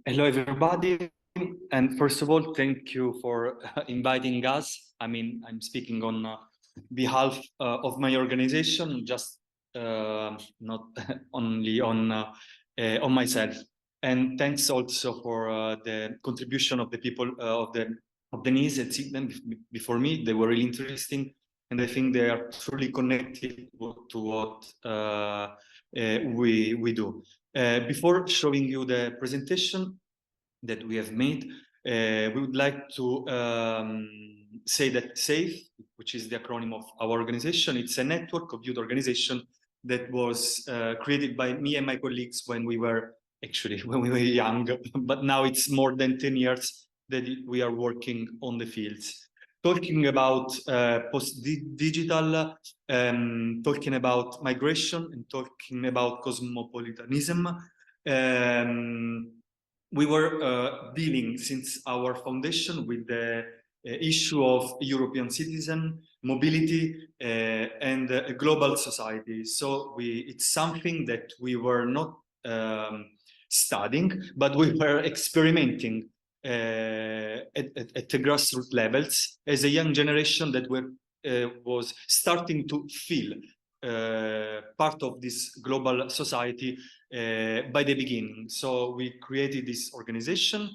Hello, everybody. And first of all, thank you for inviting us. I mean, I'm speaking on behalf of my organization, just not only on myself. And thanks also for the contribution of the people of the NIS and SIGNEM before me. They were really interesting, and I think they are truly connected to what we do. Before showing you the presentation that we have made, we would like to say that SAFE, which is the acronym of our organization, it's a network of youth organization that was created by me and my colleagues when we were young, but now it's more than 10 years that we are working on the fields. Talking about post-digital, talking about migration, and talking about cosmopolitanism. We were dealing since our foundation with the issue of European citizen mobility and a global society. So it's something that we were not studying, but we were experimenting at the grassroots levels as a young generation that was starting to feel part of this global society by the beginning. So we created this organization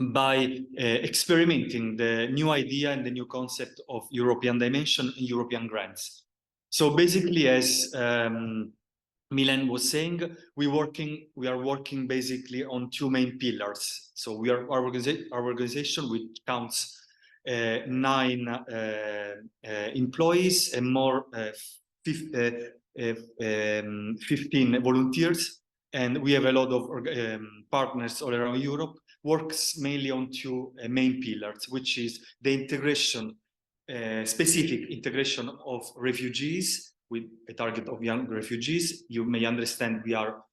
by experimenting the new idea and the new concept of European dimension and European grants. So basically, as Milan was saying, we are working basically on two main pillars. So our organization, which counts 9 employees and more 15 volunteers, and we have a lot of partners all around Europe, works mainly on two main pillars, which is the integration, specific integration of refugees with a target of young refugees. You may understand we are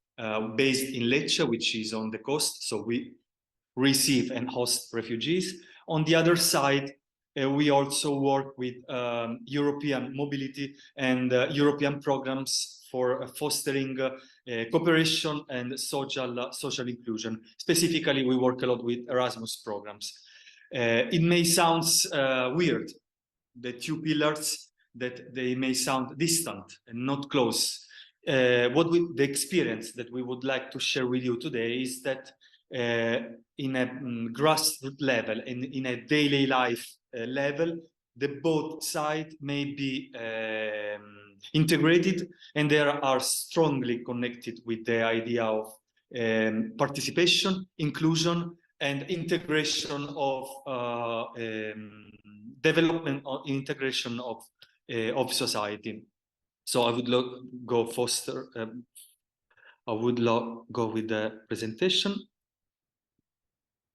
based in Lecce, which is on the coast, so we receive and host refugees. On the other side, we also work with European mobility and European programs for fostering cooperation and social inclusion. Specifically, we work a lot with Erasmus programs. It may sound weird, the two pillars, that they may sound distant and not close. The experience that we would like to share with you today is that in a grassroots level, in a daily life level, the both sides may be integrated, and they are strongly connected with the idea of participation, inclusion, and integration of development, integration of society. So I would go faster. I would go with the presentation.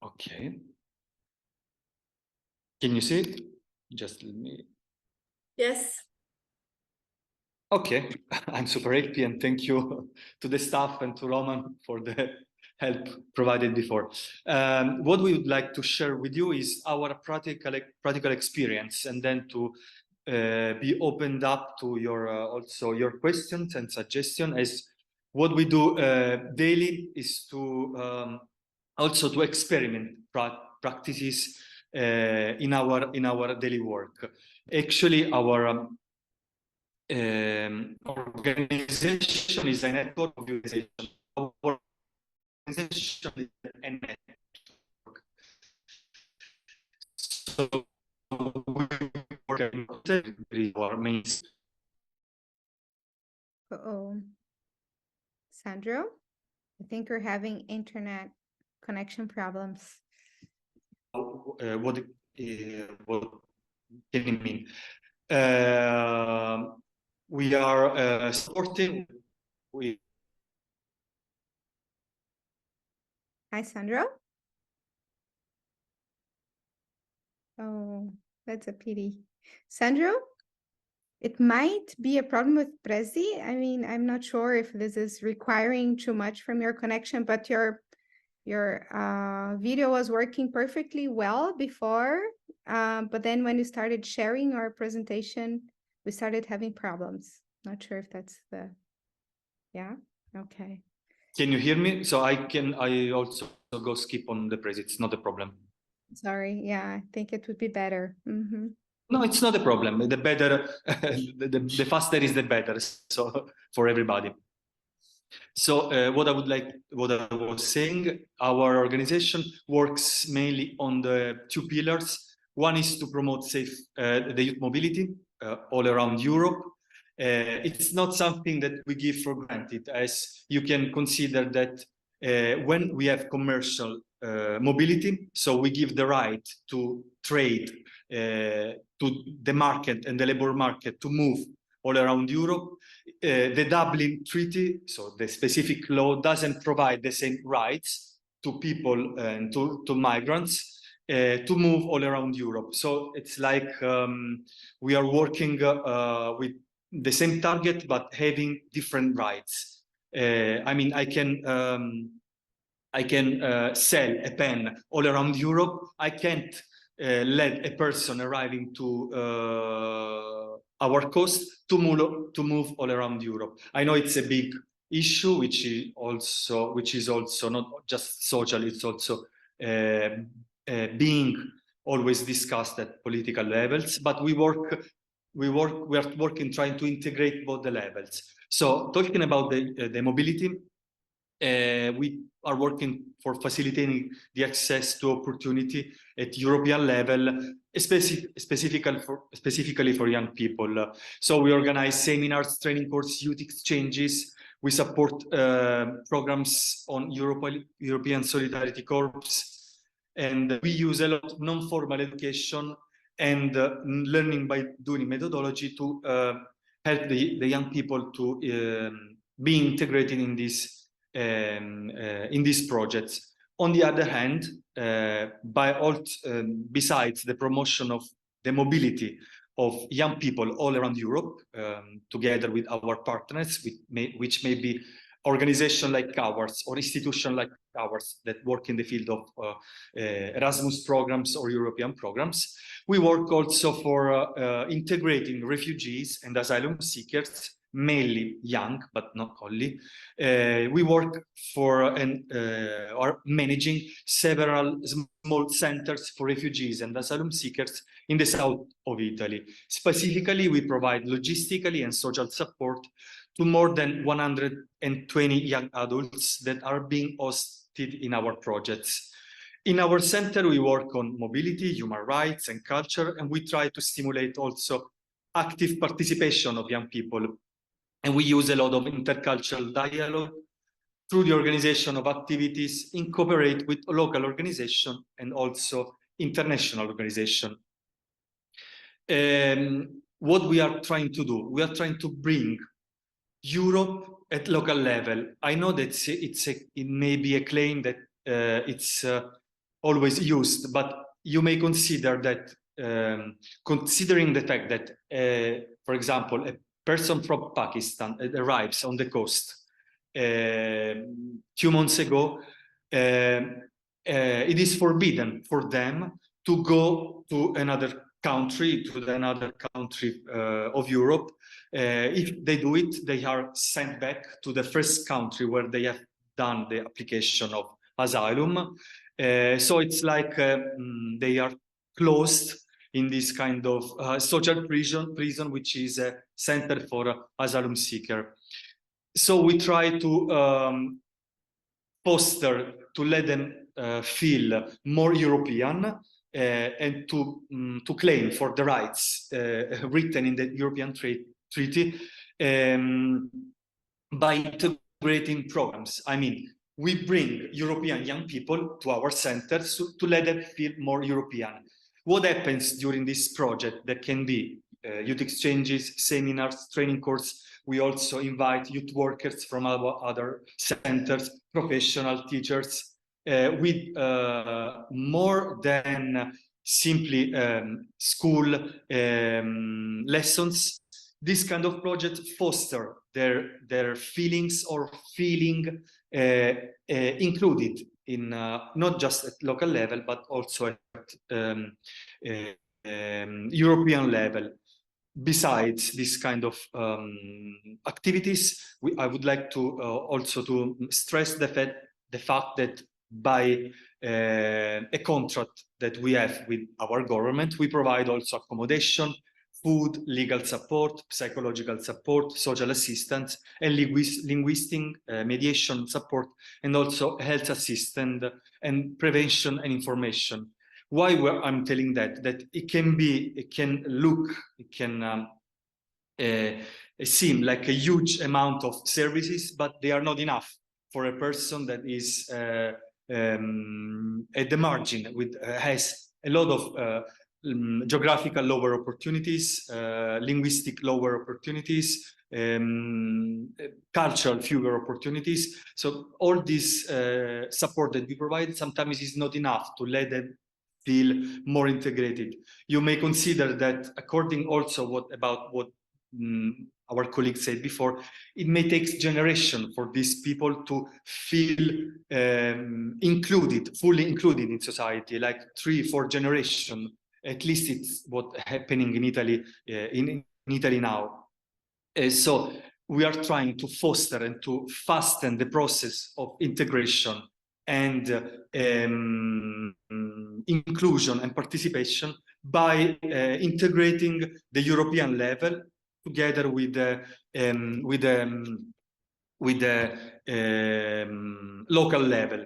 Okay. Can you see it? Just let me. Yes. Okay. I'm super happy, and thank you to the staff and to Roman for the help provided before. What we would like to share with you is our practical experience, and then to be opened up to also your questions and suggestions. As what we do daily is to also to experiment practices in our daily work. Actually, our organization is a network of organization. Our organization is a network. So we work with our main. Sandro, I think we're having internet connection problems. What can it mean? We are supporting. Hi, Sandro. Oh, that's a pity. Sandro, it might be a problem with Prezi. I mean, I'm not sure if this is requiring too much from your connection, but your video was working perfectly well before, but then when you started sharing our presentation, we started having problems. Not sure if that's yeah, okay. Can you hear me? So I also go skip on the praise. It's not a problem. Sorry. Yeah, I think it would be better. Mm-hmm. No, it's not a problem. The better, the faster is the better. So for everybody. So what I was saying, our organization works mainly on the two pillars. One is to promote safe the youth mobility all around Europe. It's not something that we give for granted, as you can consider that when we have commercial mobility, so we give the right to trade to the market and the labor market to move all around Europe. The Dublin Treaty, so the specific law, doesn't provide the same rights to people and to migrants to move all around Europe. So it's like we are working with the same target, but having different rights. I mean, I can sell a pen all around Europe. I can't let a person arriving to our coast to move all around Europe. I know it's a big issue, which is also not just social; it's also being always discussed at political levels. But we are working trying to integrate both the levels. So talking about the mobility. We are working for facilitating the access to opportunity at European level, specifically for young people. So we organize seminars, training courses, youth exchanges. We support programs on European Solidarity Corps, and we use a lot of non-formal education and learning by doing methodology to help the young people to be integrated in these projects. On the other hand, besides the promotion of the mobility of young people all around Europe, together with our partners, which may be organizations like ours or institutions like ours that work in the field of Erasmus programs or European programs, we work also for integrating refugees and asylum seekers, mainly young, but not only. We work for and are managing several small centers for refugees and asylum seekers in the south of Italy. Specifically, we provide logistically and social support to more than 120 young adults that are being hosted in our projects. In our center, we work on mobility, human rights, and culture, and we try to stimulate also active participation of young people. And we use a lot of intercultural dialogue through the organization of activities in cooperate with local organizations and also international organizations. What we are trying to do, we are trying to bring Europe at local level. I know that it may be a claim that it's always used, but you may consider that considering the fact that, for example, a person from Pakistan arrives on the coast 2 months ago, it is forbidden for them to go to another country of Europe. If they do it, they are sent back to the first country where they have done the application of asylum. So it's like they are closed in this kind of social prison, which is a center for asylum seeker. So we try to foster, to let them feel more European and to claim for the rights written in the European Treaty by integrating programs. I mean, we bring European young people to our centers to let them feel more European. What happens during this project? That can be youth exchanges, seminars, training courses. We also invite youth workers from our other centers, professional teachers, with more than simply school lessons. This kind of project foster their feelings or feeling included in not just at local level, but also at European level. besides this kind of activities, I would like to also to stress the fact that by a contract that we have with our government, we provide also accommodation, food, legal support, psychological support, social assistance, and linguistic mediation support, and also health assistance and prevention and information. Why I'm telling that it can seem like a huge amount of services, but they are not enough for a person that is at the margin, has a lot of geographical lower opportunities, linguistic lower opportunities, cultural fewer opportunities. So all this support that we provide sometimes is not enough to let them feel more integrated. You may consider that, according also what our colleague said before, it may take generation for these people to feel fully included in society, like 3-4 generations. At least it's what's happening in Italy, in Italy now. So we are trying to foster and to fasten the process of integration and inclusion and participation by integrating the European level together with the local level.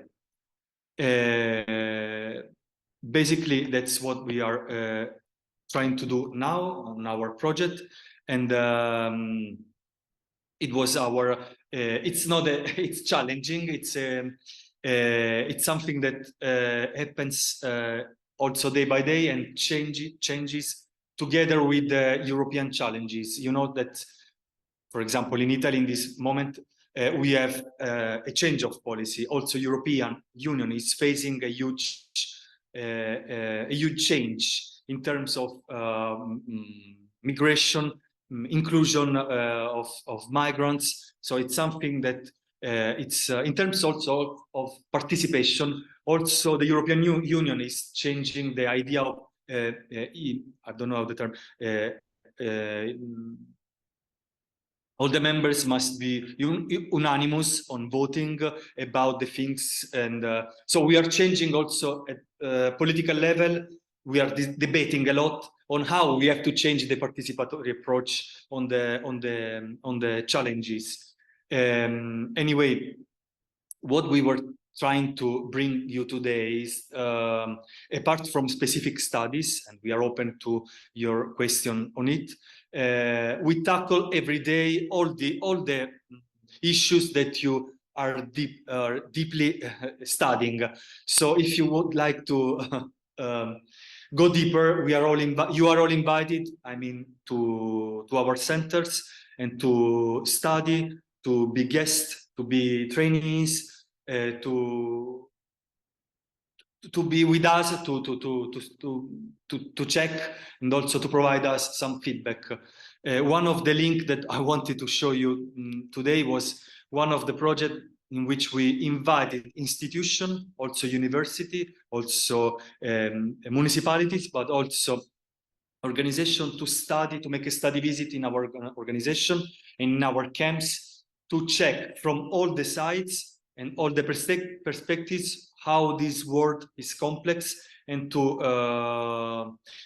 Basically, that's what we are trying to do now on our project, and it was our. It's not it's challenging. It's something that happens also day by day and changes together with the European challenges. You know that, for example, in Italy in this moment, we have a change of policy. Also, European Union is facing a huge change in terms of migration, inclusion of migrants. So it's something that it's in terms also of participation. Also, the European Union is changing the idea of I don't know the term. All the members must be unanimous on voting about the things, and so we are changing also at political level. We are debating a lot on how we have to change the participatory approach on the challenges. Anyway, what we were trying to bring you today is, apart from specific studies, and we are open to your question on it, we tackle every day all the issues that you are deeply studying. So if you would like to go deeper, you are all invited, I mean, to our centers and to study, to be guests, to be trainees, to be with us, to check, and also to provide us some feedback. One of the links that I wanted to show you today was one of the projects in which we invited institutions, also university, also municipalities, but also organizations to study, to make a study visit in our organization, in our camps, to check from all the sides and all the perspectives how this world is complex, and to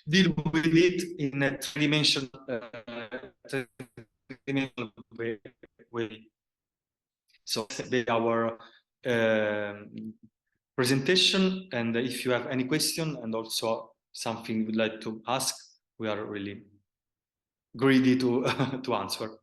deal with it in a three-dimensional way. So our presentation, and if you have any question and also something you'd like to ask, we are really greedy to answer.